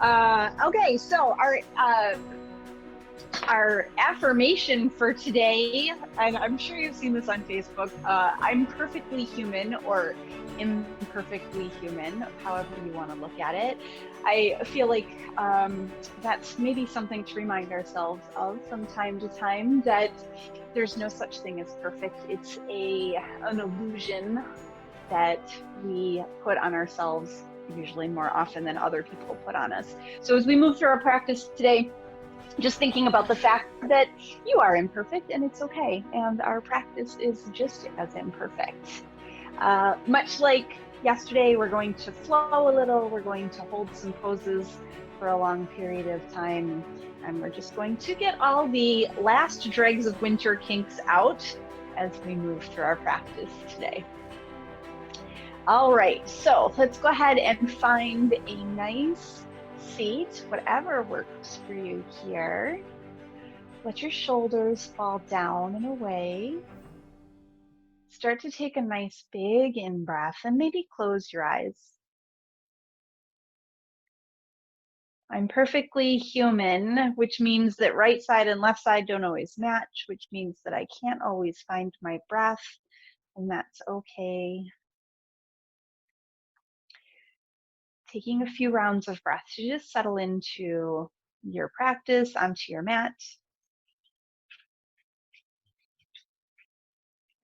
Okay, so our affirmation for today, and I'm sure you've seen this on Facebook, I'm perfectly human or imperfectly human, however you want to look at it. I feel like that's maybe something to remind ourselves of from time to time, that there's no such thing as perfect. It's an illusion that we put on ourselves, usually more often than other people put on us. So as we move through our practice today, just thinking about the fact that you are imperfect and it's okay. And our practice is just as imperfect. Much like yesterday, we're going to flow a little. We're going to hold some poses for a long period of time. And we're just going to get all the last dregs of winter kinks out as we move through our practice today. All right, so let's go ahead and find a nice seat, whatever works for you here. Let your shoulders fall down and away. Start to take a nice big in-breath and maybe close your eyes. I'm perfectly human, which means that right side and left side don't always match, which means that I can't always find my breath, and that's okay. Taking a few rounds of breath to just settle into your practice, onto your mat.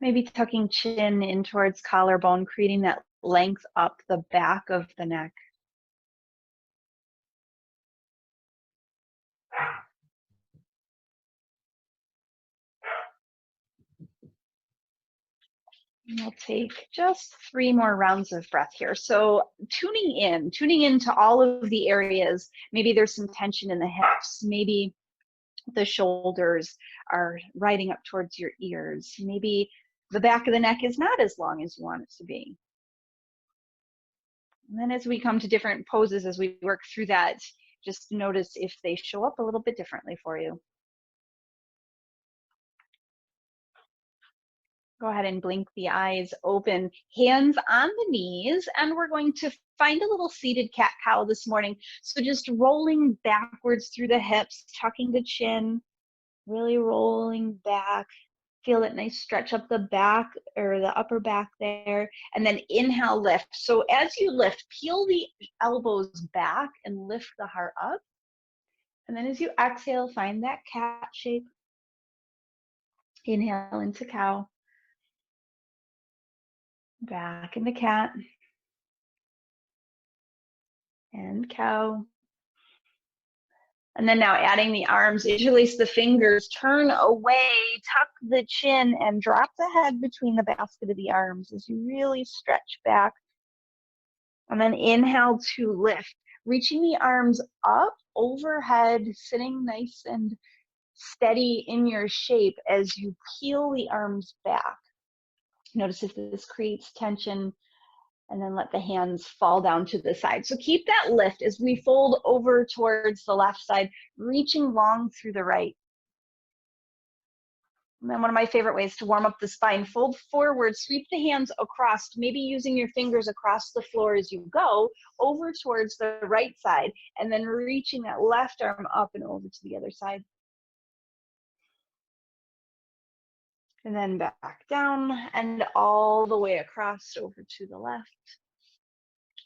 Maybe tucking chin in towards collarbone, creating that length up the back of the neck. We'll take just 3 more rounds of breath here. So tuning into all of the areas. Maybe there's some tension in the hips. Maybe the shoulders are riding up towards your ears. Maybe the back of the neck is not as long as you want it to be. And then as we come to different poses, as we work through that, just notice if they show up a little bit differently for you. Go ahead and blink the eyes open, hands on the knees, and we're going to find a little seated cat-cow this morning. So just rolling backwards through the hips, tucking the chin, really rolling back. Feel that nice stretch up the back or the upper back there, and then inhale, lift. So as you lift, peel the elbows back and lift the heart up. And then as you exhale, find that cat shape. Inhale into cow. Back into cat. And cow. And then now adding the arms, interlace the fingers, turn away, tuck the chin, and drop the head between the basket of the arms as you really stretch back. And then inhale to lift, reaching the arms up overhead, sitting nice and steady in your shape as you peel the arms back. Notice if this creates tension, and then let the hands fall down to the side. So keep that lift as we fold over towards the left side, reaching long through the right. And then one of my favorite ways to warm up the spine, fold forward, sweep the hands across, maybe using your fingers across the floor as you go, over towards the right side, and then reaching that left arm up and over to the other side. And then back down and all the way across over to the left.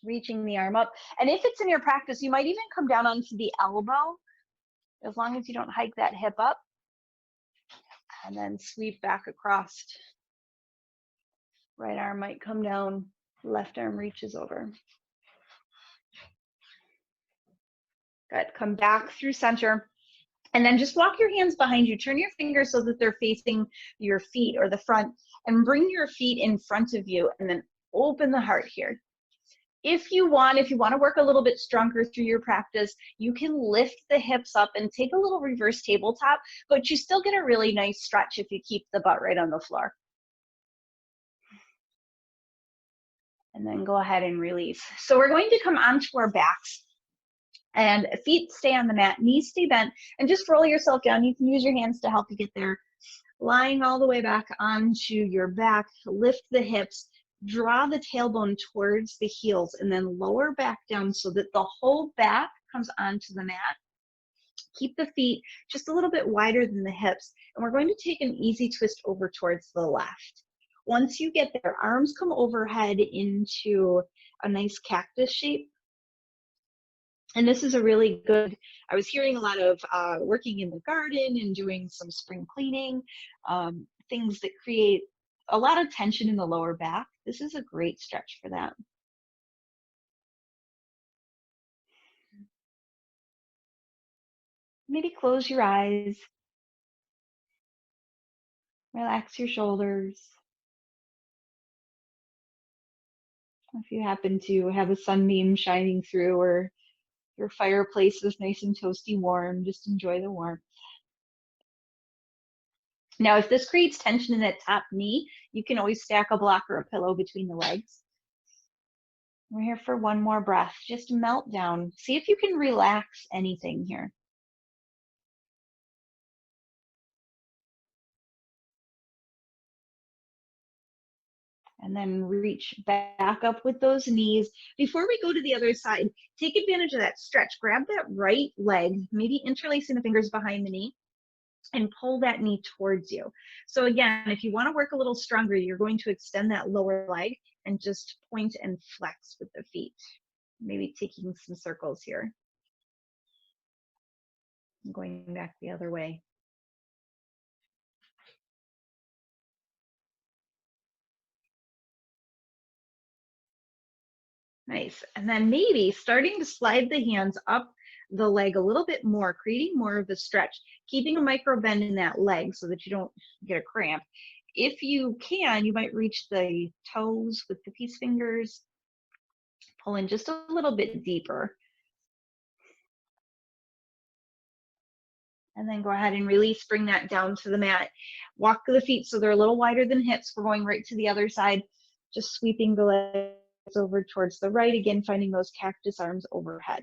Reaching the arm up. And if it's in your practice, you might even come down onto the elbow, as long as you don't hike that hip up. And then sweep back across. Right arm might come down, left arm reaches over. Good, come back through center. And then just walk your hands behind you. Turn your fingers so that they're facing your feet or the front, and bring your feet in front of you, and then open the heart here. If you want to work a little bit stronger through your practice, you can lift the hips up and take a little reverse tabletop, but you still get a really nice stretch if you keep the butt right on the floor. And then go ahead and release. So we're going to come onto our backs, and feet stay on the mat, knees stay bent, and just roll yourself down. You can use your hands to help you get there. Lying all the way back onto your back, lift the hips, draw the tailbone towards the heels, and then lower back down so that the whole back comes onto the mat. Keep the feet just a little bit wider than the hips, and we're going to take an easy twist over towards the left. Once you get there, arms come overhead into a nice cactus shape. And this is a really good, I was hearing a lot of working in the garden and doing some spring cleaning, things that create a lot of tension in the lower back. This is a great stretch for that. Maybe close your eyes, relax your shoulders. If you happen to have a sunbeam shining through or your fireplace is nice and toasty warm, just enjoy the warmth. Now, if this creates tension in that top knee, you can always stack a block or a pillow between the legs. We're here for one more breath. Just melt down. See if you can relax anything here. And then reach back up with those knees. Before we go to the other side, take advantage of that stretch. Grab that right leg, maybe interlacing the fingers behind the knee, and pull that knee towards you. So again, if you want to work a little stronger, you're going to extend that lower leg and just point and flex with the feet. Maybe taking some circles here. Going back the other way. Nice. And then maybe starting to slide the hands up the leg a little bit more, creating more of a stretch, keeping a micro bend in that leg so that you don't get a cramp. If you can, you might reach the toes with the peace fingers, pull in just a little bit deeper. And then go ahead and release, bring that down to the mat. Walk the feet so they're a little wider than hips. We're going right to the other side, just sweeping the legs over towards the right, again, finding those cactus arms overhead.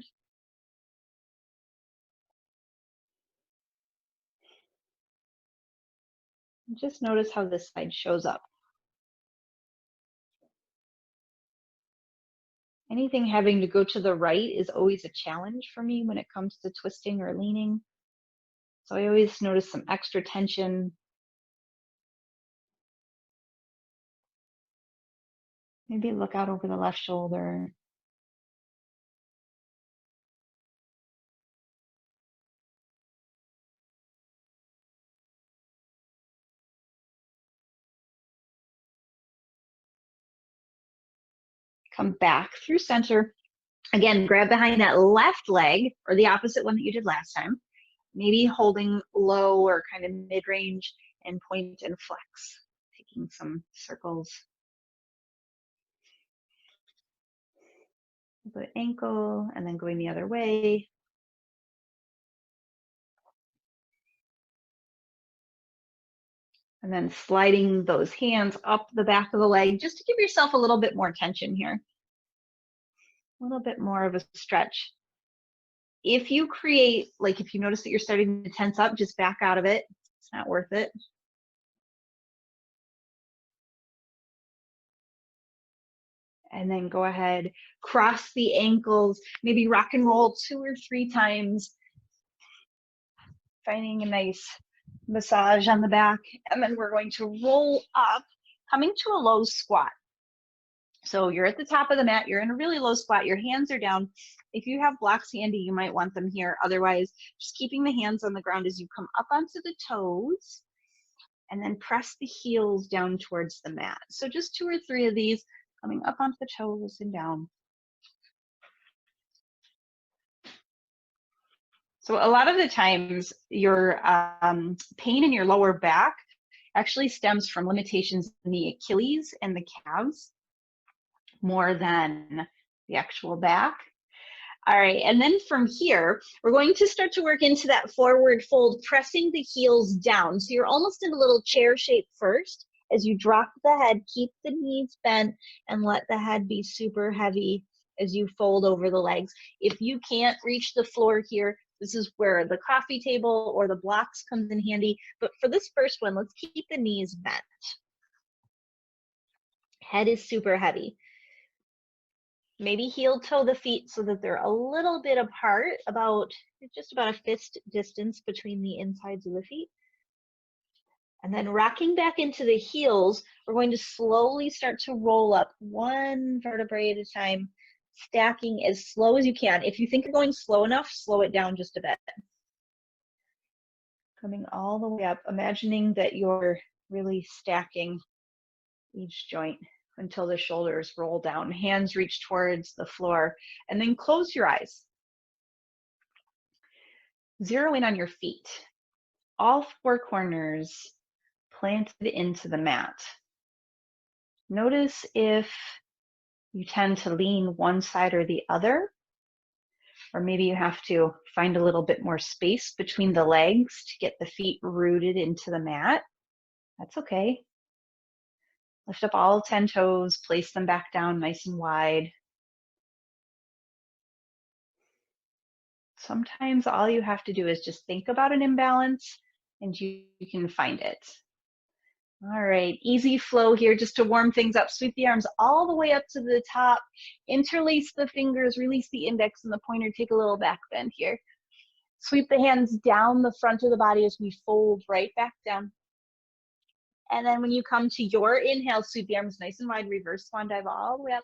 Just notice how this side shows up. Anything having to go to the right is always a challenge for me when it comes to twisting or leaning. So I always notice some extra tension. Maybe look out over the left shoulder. Come back through center. Again, grab behind that left leg or the opposite one that you did last time. Maybe holding low or kind of mid-range and point and flex, taking some circles. The ankle and then going the other way. And then sliding those hands up the back of the leg just to give yourself a little bit more tension here. A little bit more of a stretch. If you create, like if you notice that you're starting to tense up, just back out of it. It's not worth it. And then go ahead, cross the ankles, maybe rock and roll 2 or 3 times, finding a nice massage on the back. And then we're going to roll up, coming to a low squat. So you're at the top of the mat, you're in a really low squat, your hands are down. If you have blocks handy, you might want them here. Otherwise, just keeping the hands on the ground as you come up onto the toes and then press the heels down towards the mat. So just 2 or 3 of these, coming up onto the toes and down. So a lot of the times your pain in your lower back actually stems from limitations in the Achilles and the calves more than the actual back. All right, and then from here, we're going to start to work into that forward fold, pressing the heels down. So you're almost in a little chair shape first. As you drop the head, keep the knees bent and let the head be super heavy as you fold over the legs. If you can't reach the floor here, this is where the coffee table or the blocks comes in handy. But for this first one, let's keep the knees bent. Head is super heavy. Maybe heel toe the feet so that they're a little bit apart, about just about a fist distance between the insides of the feet. And then rocking back into the heels, we're going to slowly start to roll up one vertebrae at a time, stacking as slow as you can. If you think you're going slow enough, slow it down just a bit. Coming all the way up, imagining that you're really stacking each joint until the shoulders roll down, hands reach towards the floor, and then close your eyes. Zero in on your feet. All four corners planted into the mat. Notice if you tend to lean one side or the other, or maybe you have to find a little bit more space between the legs to get the feet rooted into the mat. That's okay. Lift up all 10 toes, place them back down nice and wide. Sometimes all you have to do is just think about an imbalance and you can find it. All right, easy flow here just to warm things up. Sweep the arms all the way up to the top. Interlace the fingers, release the index and the pointer. Take a little back bend here. Sweep the hands down the front of the body as we fold right back down. And then when you come to your inhale, sweep the arms nice and wide, reverse swan dive all the way up.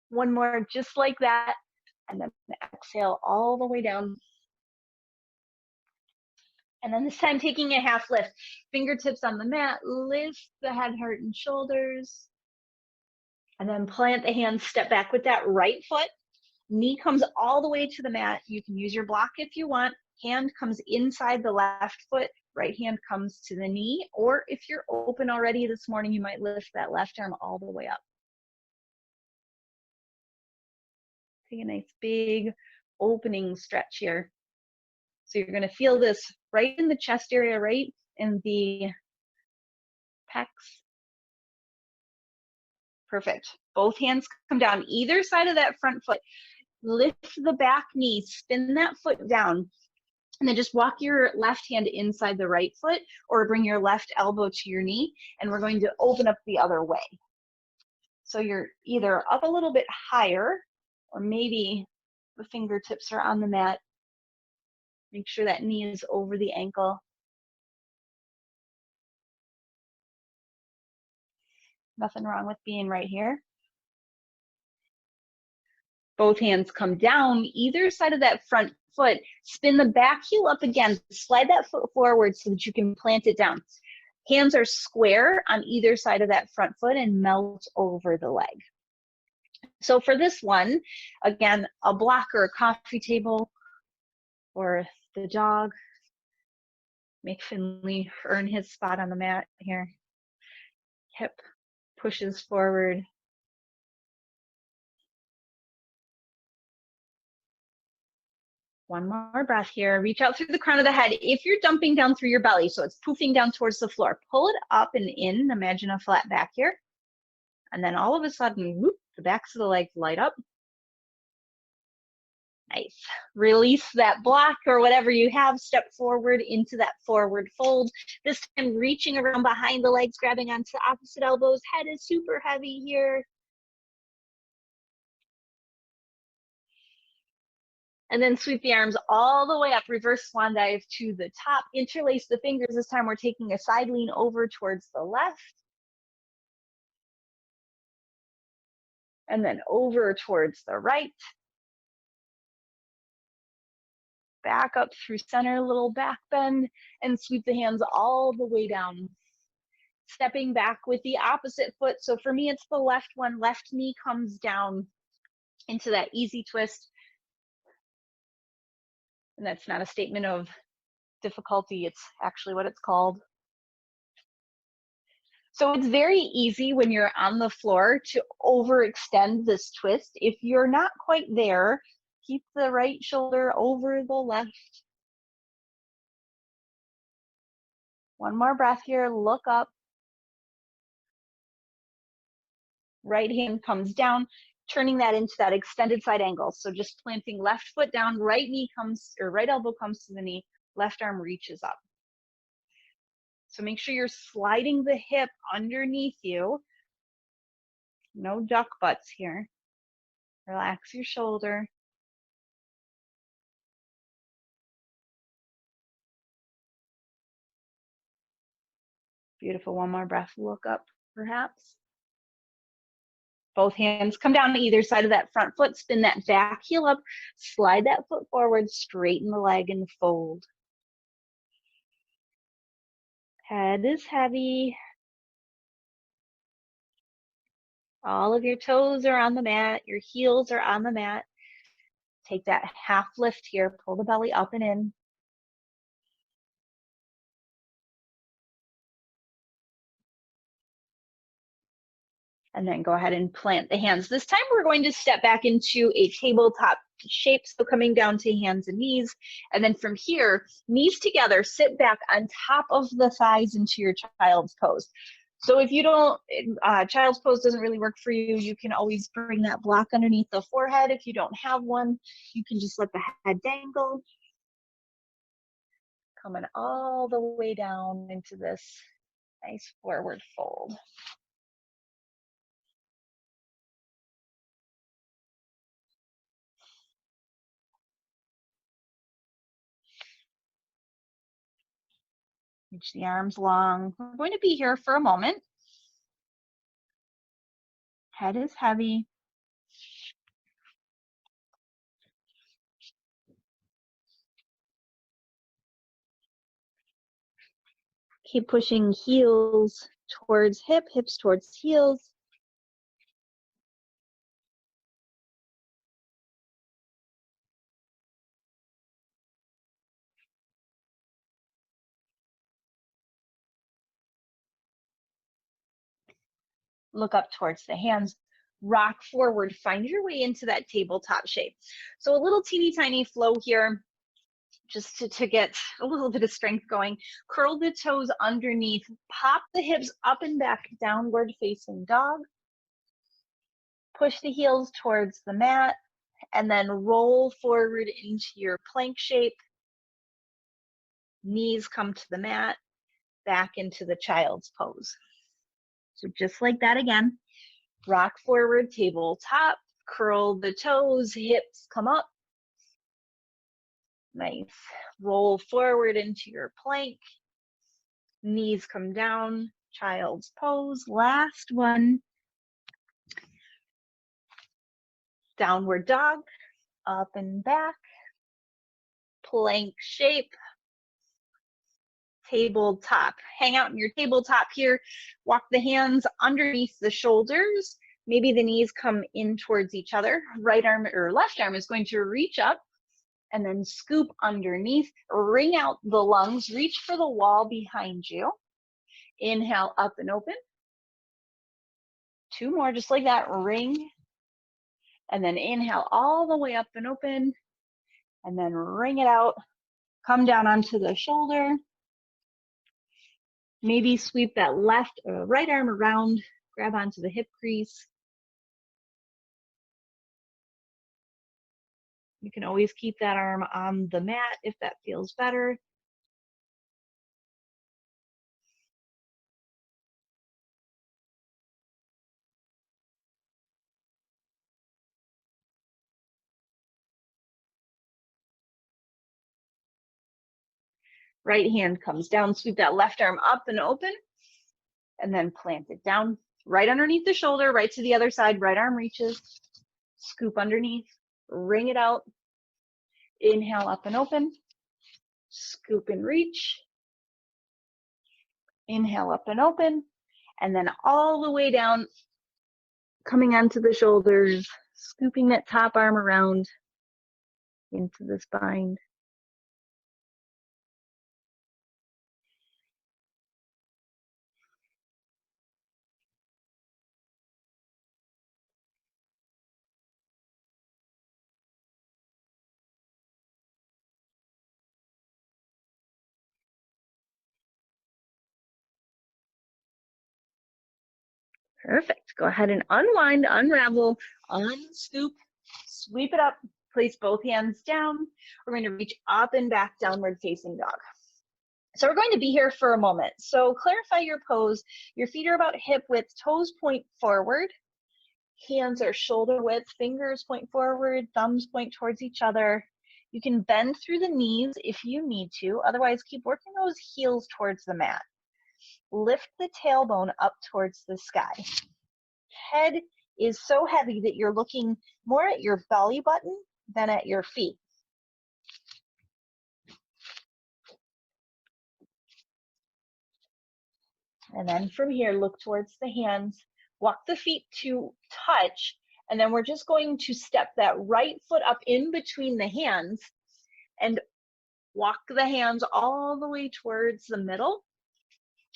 One more just like that. And then exhale all the way down. And then this time taking a half lift. Fingertips on the mat, lift the head, heart, and shoulders. And then plant the hands, step back with that right foot. Knee comes all the way to the mat. You can use your block if you want. Hand comes inside the left foot. Right hand comes to the knee. Or if you're open already this morning, you might lift that left arm all the way up. Take a nice big opening stretch here. So you're going to feel this right in the chest area, right in the pecs. Perfect. Both hands come down either side of that front foot. Lift the back knee, spin that foot down, and then just walk your left hand inside the right foot or bring your left elbow to your knee, and we're going to open up the other way. So you're either up a little bit higher or maybe the fingertips are on the mat. Make sure that knee is over the ankle. Nothing wrong with being right here. Both hands come down either side of that front foot. Spin the back heel up again. Slide that foot forward so that you can plant it down. Hands are square on either side of that front foot and melt over the leg. So for this one, again, a block or a coffee table or the dog. Make Finley earn his spot on the mat here. Hip pushes forward. One more breath here. Reach out through the crown of the head. If you're dumping down through your belly, so it's poofing down towards the floor, pull it up and in. Imagine a flat back here. And then all of a sudden, whoop, the backs of the legs light up. Nice. Release that block or whatever you have. Step forward into that forward fold. This time reaching around behind the legs, grabbing onto the opposite elbows. Head is super heavy here. And then sweep the arms all the way up, reverse swan dive to the top. Interlace the fingers. This time we're taking a side lean over towards the left. And then over towards the right. Back up through center, little back bend, and sweep the hands all the way down. Stepping back with the opposite foot. So for me, it's the left one. Left knee comes down into that easy twist. And that's not a statement of difficulty. It's actually what it's called. So it's very easy when you're on the floor to overextend this twist. If you're not quite there, keep the right shoulder over the left. One more breath here. Look up. Right hand comes down, turning that into that extended side angle. So just planting left foot down, right knee comes, or right elbow comes to the knee, left arm reaches up. So make sure you're sliding the hip underneath you. No duck butts here. Relax your shoulder. Beautiful. One more breath. Look up, perhaps. Both hands come down to either side of that front foot. Spin that back heel up. Slide that foot forward. Straighten the leg and fold. Head is heavy. All of your toes are on the mat. Your heels are on the mat. Take that half lift here. Pull the belly up and in. And then go ahead and plant the hands. This time we're going to step back into a tabletop shape, so coming down to hands and knees. And then from here, knees together, sit back on top of the thighs into your child's pose. So if you don't, child's pose doesn't really work for you, you can always bring that block underneath the forehead. If you don't have one, you can just let the head dangle. Coming all the way down into this nice forward fold. Reach the arms long. We're going to be here for a moment. Head is heavy. Keep pushing heels towards hips towards heels. Look up towards the hands. Rock forward. Find your way into that tabletop shape. So a little teeny tiny flow here, just to get a little bit of strength going. Curl the toes underneath. Pop the hips up and back, downward facing dog. Push the heels towards the mat, and then roll forward into your plank shape. Knees come to the mat, back into the child's pose. So just like that again, rock forward, tabletop, curl the toes, hips come up. Nice. Roll forward into your plank. Knees come down, child's pose. Last one. Downward dog, up and back. Plank shape. Tabletop. Hang out in your tabletop here. Walk the hands underneath the shoulders. Maybe the knees come in towards each other. Right arm or left arm is going to reach up and then scoop underneath. Wring out the lungs. Reach for the wall behind you. Inhale, up and open. Two more, just like that. Wring. And then inhale all the way up and open. And then wring it out. Come down onto the shoulder. Maybe sweep that left or right arm around, grab onto the hip crease. You can always keep that arm on the mat if that feels better. Right hand comes down, sweep that left arm up and open, and then plant it down. Right underneath the shoulder, right to the other side, right arm reaches. Scoop underneath, wring it out. Inhale, up and open. Scoop and reach. Inhale, up and open. And then all the way down, coming onto the shoulders, scooping that top arm around into the spine. Perfect. Go ahead and unwind, unravel, unscoop, sweep it up, place both hands down. We're going to reach up and back, downward facing dog. So we're going to be here for a moment. So clarify your pose. Your feet are about hip width, toes point forward. Hands are shoulder width, fingers point forward, thumbs point towards each other. You can bend through the knees if you need to, otherwise keep working those heels towards the mat. Lift the tailbone up towards the sky. Head is so heavy that you're looking more at your belly button than at your feet. And then from here, look towards the hands, walk the feet to touch, and then we're just going to step that right foot up in between the hands and walk the hands all the way towards the middle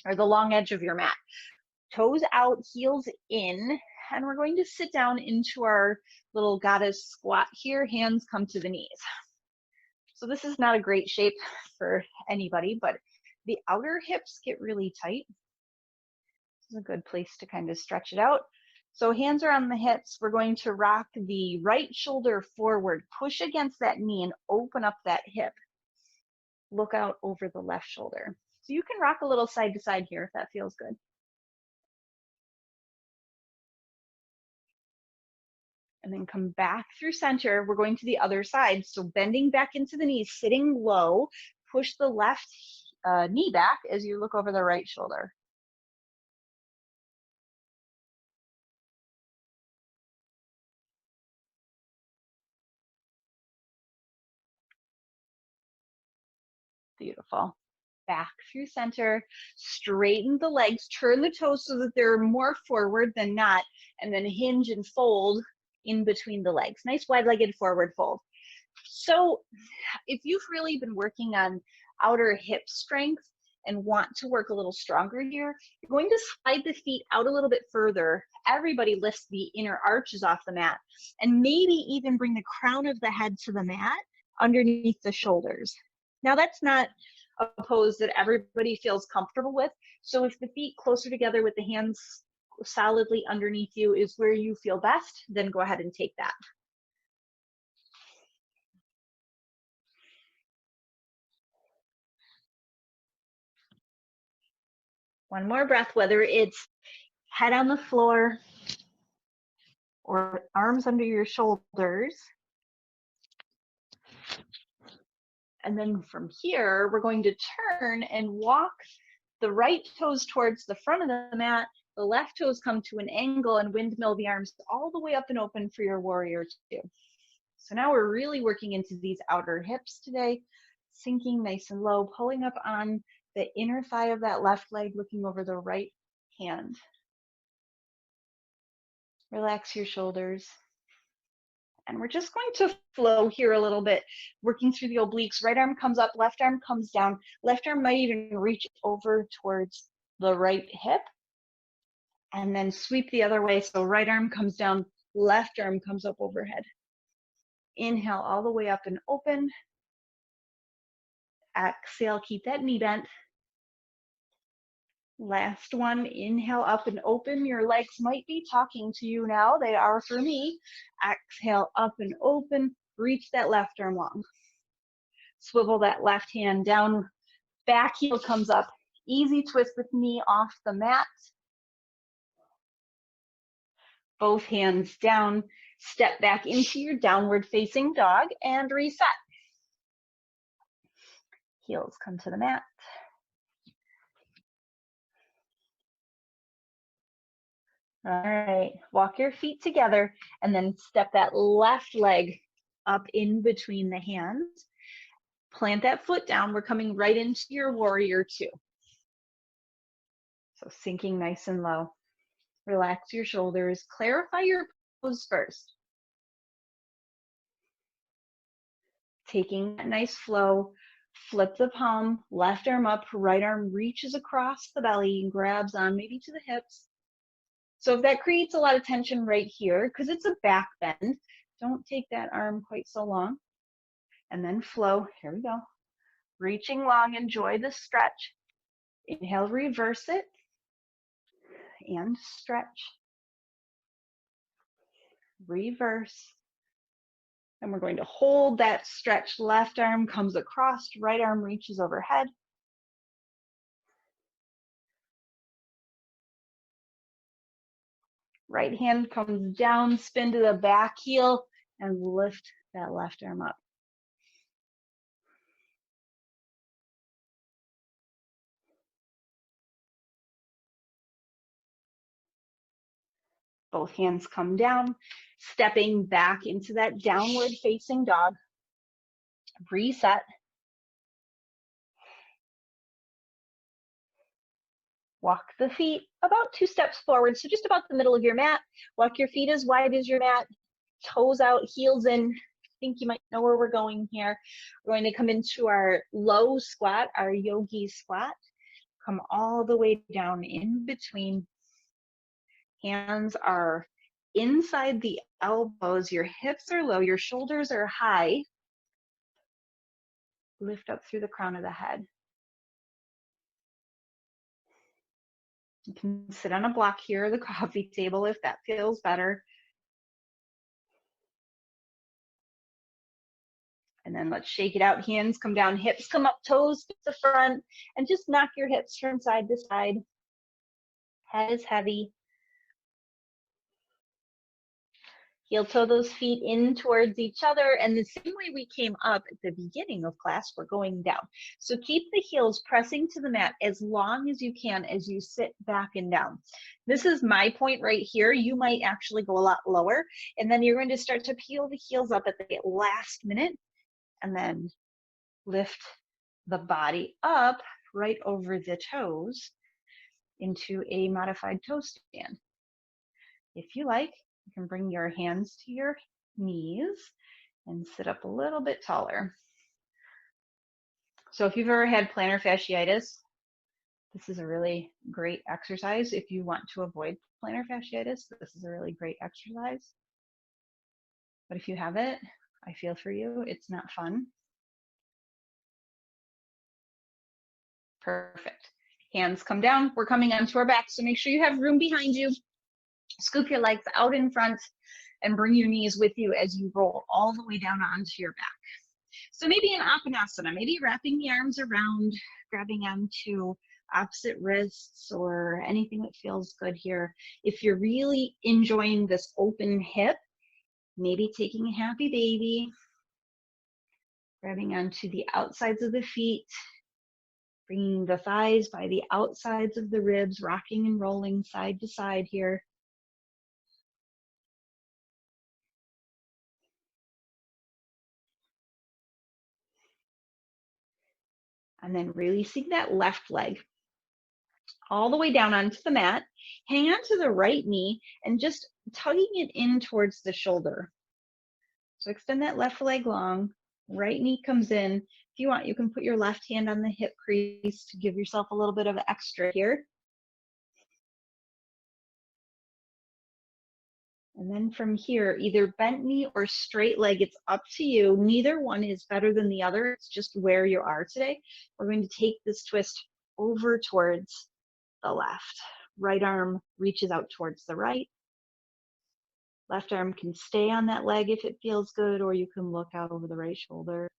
or the long edge of your mat. Toes out, heels in, and we're going to sit down into our little goddess squat here. Hands come to the knees. So this is not a great shape for anybody, but the outer hips get really tight. This is a good place to kind of stretch it out. So hands are on the hips. We're going to rock the right shoulder forward, push against that knee and open up that hip. Look out over the left shoulder. So you can rock a little side to side here if that feels good. And then come back through center. We're going to the other side. So bending back into the knees, sitting low, push the left knee back as you look over the right shoulder. Beautiful. Back through center, straighten the legs, turn the toes so that they're more forward than not, and then hinge and fold in between the legs. Nice wide-legged forward fold. So if you've really been working on outer hip strength and want to work a little stronger here, you're going to slide the feet out a little bit further. Everybody lifts the inner arches off the mat, and maybe even bring the crown of the head to the mat underneath the shoulders. Now that's not a pose that everybody feels comfortable with. So if the feet closer together with the hands solidly underneath you is where you feel best, then go ahead and take that. One more breath, whether it's head on the floor or arms under your shoulders. And then from here, we're going to turn and walk the right toes towards the front of the mat. The left toes come to an angle and windmill the arms all the way up and open for your warrior two. So now we're really working into these outer hips today, sinking nice and low, pulling up on the inner thigh of that left leg, looking over the right hand. Relax your shoulders. And we're just going to flow here a little bit, working through the obliques. Right arm comes up, left arm comes down. Left arm might even reach over towards the right hip. And then sweep the other way. So right arm comes down, left arm comes up overhead. Inhale all the way up and open. Exhale, keep that knee bent. Last one, inhale up and open. Your legs might be talking to you now. They are for me. Exhale up and open. Reach that left arm long. Swivel that left hand down. Back heel comes up. Easy twist with knee off the mat. Both hands down. Step back into your downward facing dog and reset. Heels come to the mat. All right, walk your feet together and then step that left leg up in between the hands. Plant that foot down. We're coming right into your warrior two. So sinking nice and low. Relax your shoulders. Clarify your pose first. Taking that nice flow, flip the palm, left arm up, right arm reaches across the belly and grabs on maybe to the hips. So if that creates a lot of tension right here, because it's a back bend, don't take that arm quite so long. And then flow, here we go. Reaching long, enjoy the stretch. Inhale, reverse it, and stretch. Reverse. And we're going to hold that stretch. Left arm comes across, right arm reaches overhead. Right hand comes down, spin to the back heel, and lift that left arm up. Both hands come down, stepping back into that downward facing dog. Reset. Walk the feet about 2 steps forward, so just about the middle of your mat. Walk your feet as wide as your mat, toes out, heels in. I think you might know where we're going here. We're going to come into our low squat, our yogi squat. Come all the way down in between. Hands are inside the elbows, your hips are low, your shoulders are high. Lift up through the crown of the head. You can sit on a block here or the coffee table if that feels better. And then let's shake it out. Hands come down, hips come up, toes to the front, and just knock your hips from side to side. Head is heavy. Heel toe those feet in towards each other. And the same way we came up at the beginning of class, we're going down. So keep the heels pressing to the mat as long as you can as you sit back and down. This is my point right here. You might actually go a lot lower. And then you're going to start to peel the heels up at the last minute and then lift the body up right over the toes into a modified toe stand. If you like, you can bring your hands to your knees and sit up a little bit taller. So if you've ever had plantar fasciitis, this is a really great exercise. If you want to avoid plantar fasciitis, this is a really great exercise. But if you have it, I feel for you. It's not fun. Perfect. Hands come down. We're coming onto our back, so make sure you have room behind you. Scoop your legs out in front and bring your knees with you as you roll all the way down onto your back. So maybe an Apanasana, maybe wrapping the arms around, grabbing onto opposite wrists or anything that feels good here. If you're really enjoying this open hip, maybe taking a happy baby, grabbing onto the outsides of the feet, bringing the thighs by the outsides of the ribs, rocking and rolling side to side here. And then releasing that left leg all the way down onto the mat. Hang on to the right knee and just tugging it in towards the shoulder. So extend that left leg long, right knee comes in. If you want, you can put your left hand on the hip crease to give yourself a little bit of extra here. And then from here, either bent knee or straight leg, it's up to you. Neither one is better than the other. It's just where you are today. We're going to take this twist over towards the left. Right arm reaches out towards the right. Left arm can stay on that leg if it feels good, or you can look out over the right shoulder.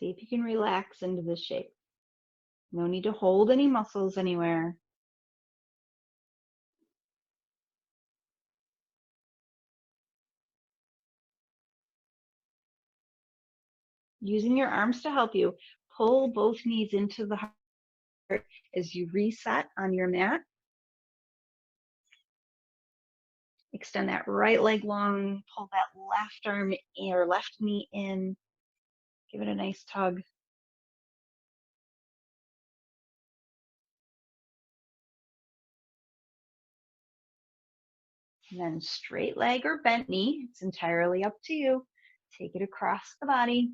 See if you can relax into this shape. No need to hold any muscles anywhere. Using your arms to help you, pull both knees into the heart as you reset on your mat. Extend that right leg long, pull that left arm or left knee in. Give it a nice tug. And then straight leg or bent knee, it's entirely up to you. Take it across the body.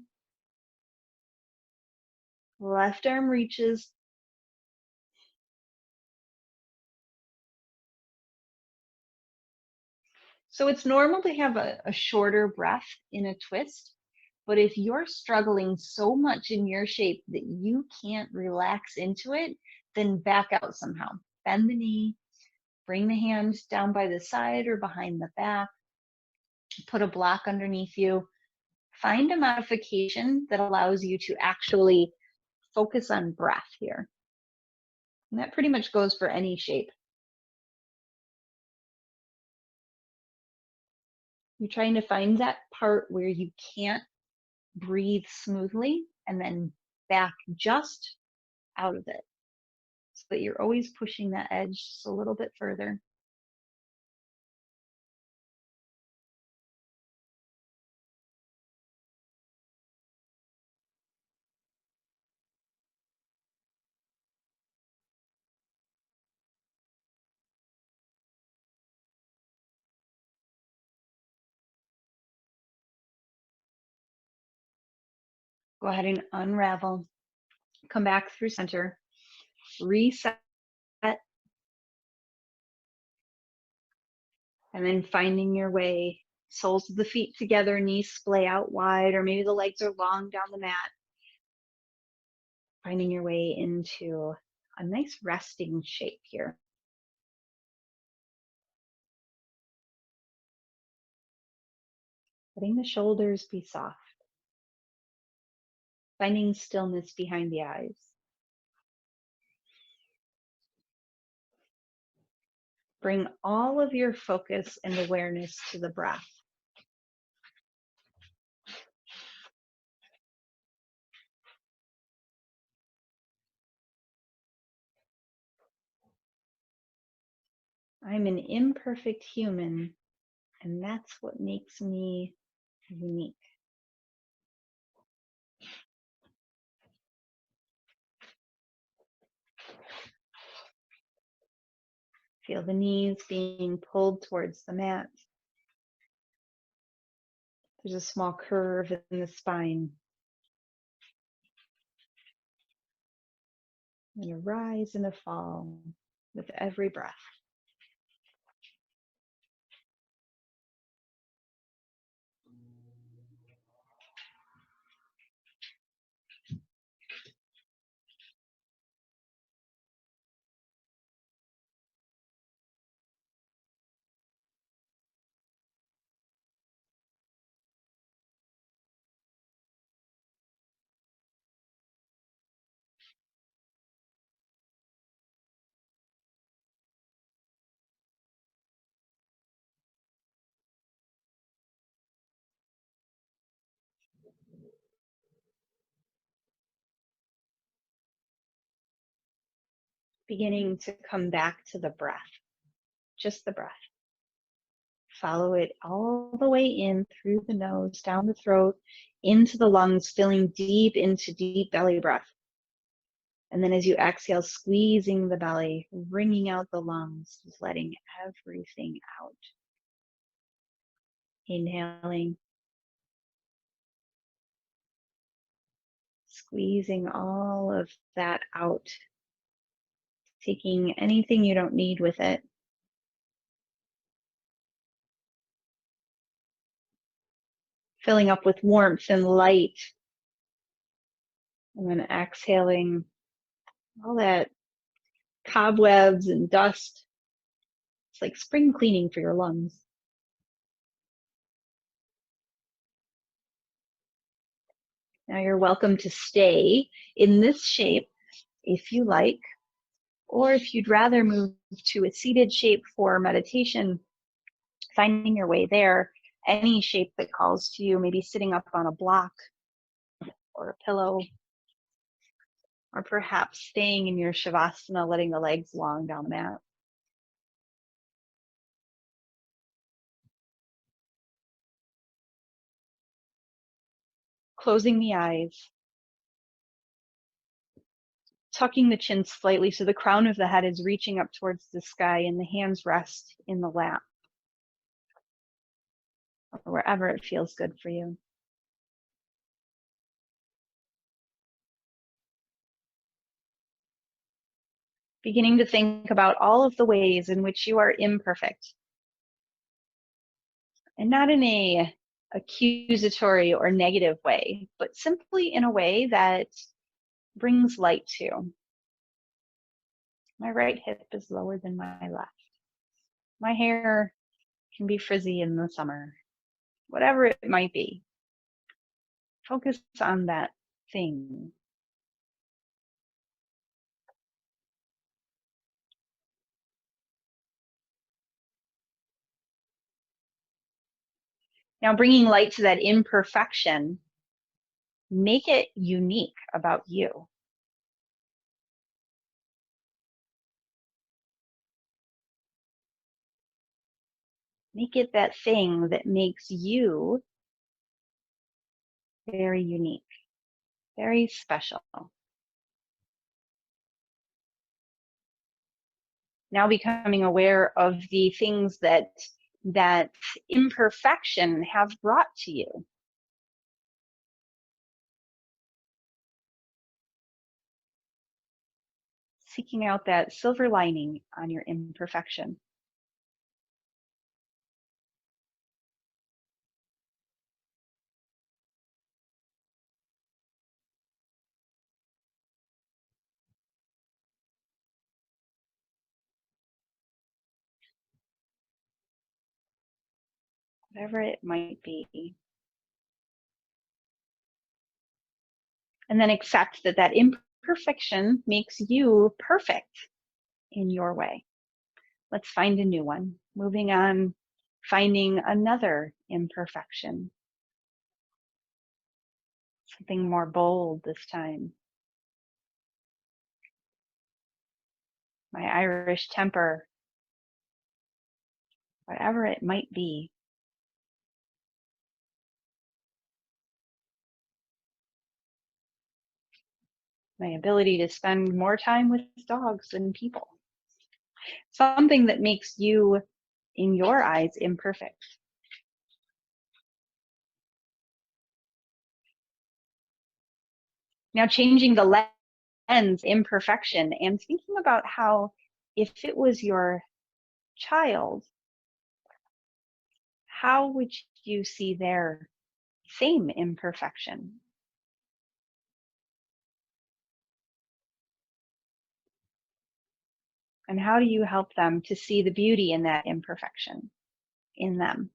Left arm reaches. So it's normal to have a shorter breath in a twist, but if you're struggling so much in your shape that you can't relax into it, then back out somehow. Bend the knee, bring the hand down by the side or behind the back, put a block underneath you. Find a modification that allows you to actually focus on breath here. And that pretty much goes for any shape. You're trying to find that part where you can't breathe smoothly and then back just out of it so that you're always pushing that edge just a little bit further. Go ahead and unravel, come back through center, reset, and then finding your way. Soles of the feet together, knees splay out wide, or maybe the legs are long down the mat. Finding your way into a nice resting shape here. Letting the shoulders be soft. Finding stillness behind the eyes. Bring all of your focus and awareness to the breath. I'm an imperfect human, and that's what makes me unique. Feel the knees being pulled towards the mat. There's a small curve in the spine. And a rise and a fall with every breath. Beginning to come back to the breath, just the breath. Follow it all the way in through the nose, down the throat, into the lungs, filling deep into deep belly breath. And then as you exhale, squeezing the belly, wringing out the lungs, just letting everything out. Inhaling, squeezing all of that out, taking anything you don't need with it. Filling up with warmth and light. And then exhaling all that cobwebs and dust. It's like spring cleaning for your lungs. Now you're welcome to stay in this shape if you like, or if you'd rather move to a seated shape for meditation, finding your way there, any shape that calls to you, maybe sitting up on a block or a pillow, or perhaps staying in your shavasana, letting the legs long down the mat. Closing the eyes, tucking the chin slightly so the crown of the head is reaching up towards the sky and the hands rest in the lap, or wherever it feels good for you. Beginning to think about all of the ways in which you are imperfect. and not in a accusatory or negative way, but simply in a way that brings light to. My right hip is lower than my left. My hair can be frizzy in the summer. Whatever it might be, focus on that thing. Now, bringing light to that imperfection, make it unique about you. Make it that thing that makes you very unique, very special. Now becoming aware of the things that imperfection have brought to you. Seeking out that silver lining on your imperfection. Whatever it might be. And then accept that that imperfection makes you perfect in your way. Let's find a new one. Moving on, finding another imperfection. Something more bold this time. My Irish temper, whatever it might be. My ability to spend more time with dogs than people. Something that makes you, in your eyes, imperfect. Now, changing the lens, imperfection, and thinking about how, if it was your child, how would you see their same imperfection? And how do you help them to see the beauty in that imperfection in them?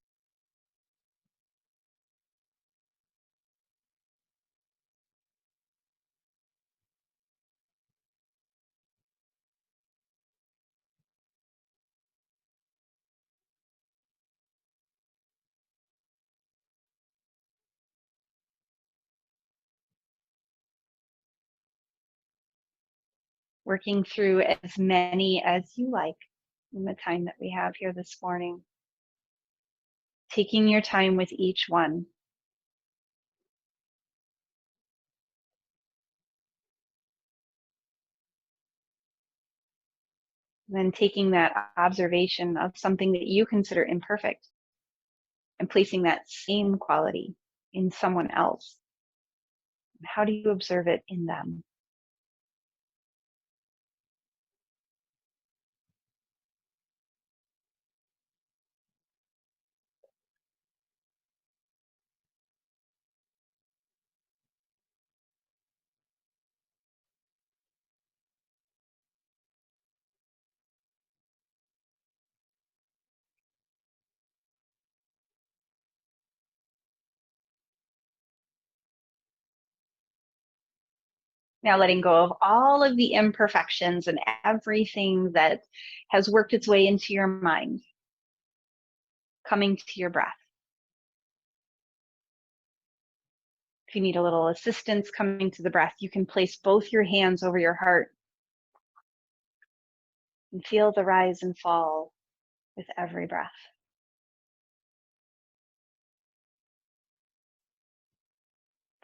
Working through as many as you like in the time that we have here this morning. Taking your time with each one. And then taking that observation of something that you consider imperfect and placing that same quality in someone else. How do you observe it in them? Now letting go of all of the imperfections and everything that has worked its way into your mind. Coming to your breath. If you need a little assistance coming to the breath, you can place both your hands over your heart and feel the rise and fall with every breath.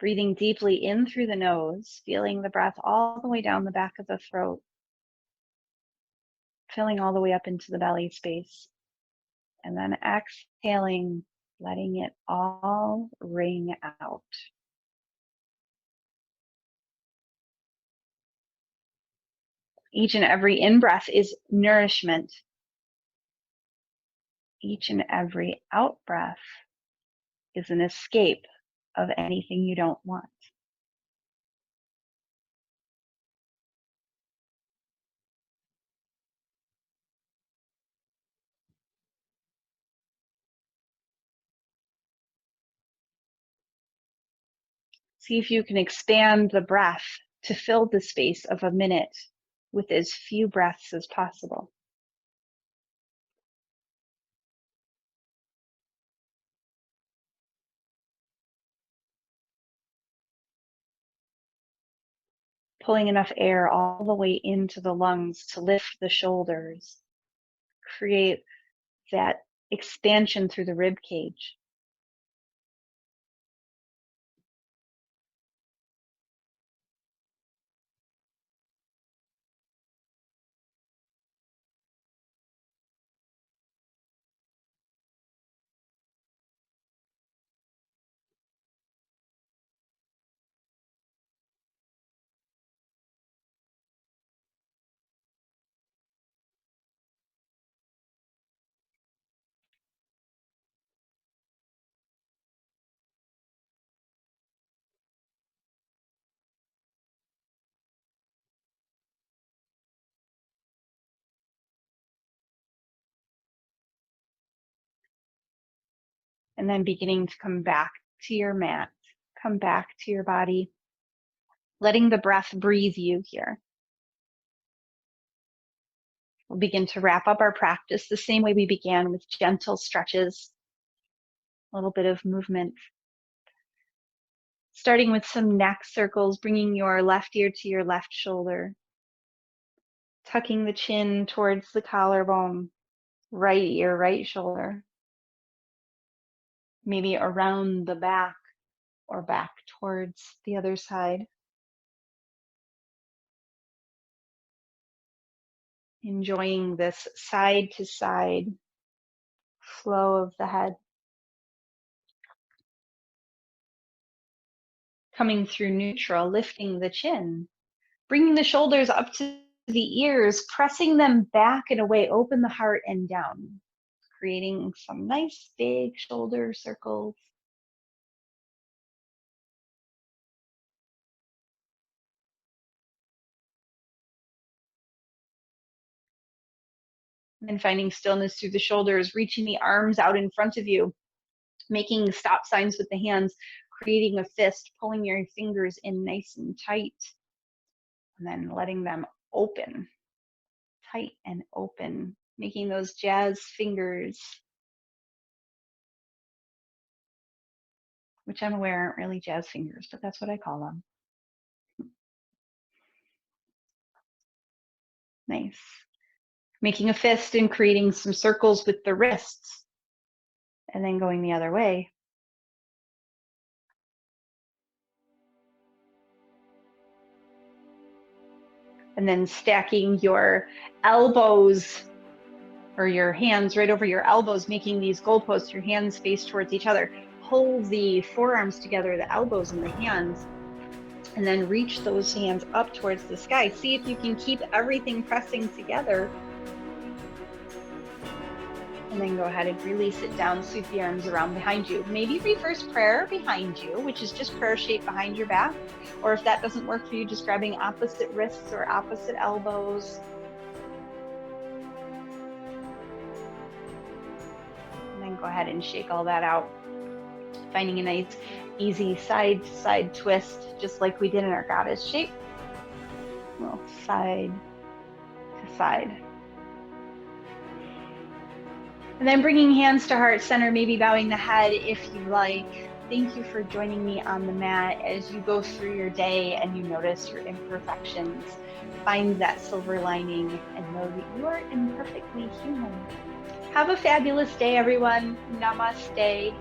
Breathing deeply in through the nose, feeling the breath all the way down the back of the throat, filling all the way up into the belly space, and then exhaling, letting it all ring out. Each and every in-breath is nourishment. Each and every out breath is an escape of anything you don't want. See if you can expand the breath to fill the space of a minute with as few breaths as possible. Pulling enough air all the way into the lungs to lift the shoulders, create that expansion through the rib cage. And then beginning to come back to your mat, come back to your body, letting the breath breathe you here. We'll begin to wrap up our practice the same way we began, with gentle stretches, a little bit of movement. Starting with some neck circles, bringing your left ear to your left shoulder, tucking the chin towards the collarbone, right ear, right shoulder, maybe around the back or back towards the other side. Enjoying this side to side flow of the head. Coming through neutral, lifting the chin, bringing the shoulders up to the ears, pressing them back and away, open the heart and down, creating some nice big shoulder circles. And then finding stillness through the shoulders, reaching the arms out in front of you, making stop signs with the hands, creating a fist, pulling your fingers in nice and tight, and then letting them open, tight and open, making those jazz fingers, which I'm aware aren't really jazz fingers, but that's what I call them. Nice. Making a fist and creating some circles with the wrists, and then going the other way. And then stacking your elbows or your hands right over your elbows, making these goalposts, your hands face towards each other. Pull the forearms together, the elbows and the hands, and then reach those hands up towards the sky. See if you can keep everything pressing together. And then go ahead and release it down, sweep the arms around behind you. Maybe reverse prayer behind you, which is just prayer shape behind your back. Or if that doesn't work for you, just grabbing opposite wrists or opposite elbows. And then go ahead and shake all that out. Finding a nice, easy side to side twist, just like we did in our goddess shape. Well, side to side. And then bringing hands to heart center, maybe bowing the head if you like. Thank you for joining me on the mat as you go through your day and you notice your imperfections. Find that silver lining and know that you are imperfectly human. Have a fabulous day, everyone. Namaste.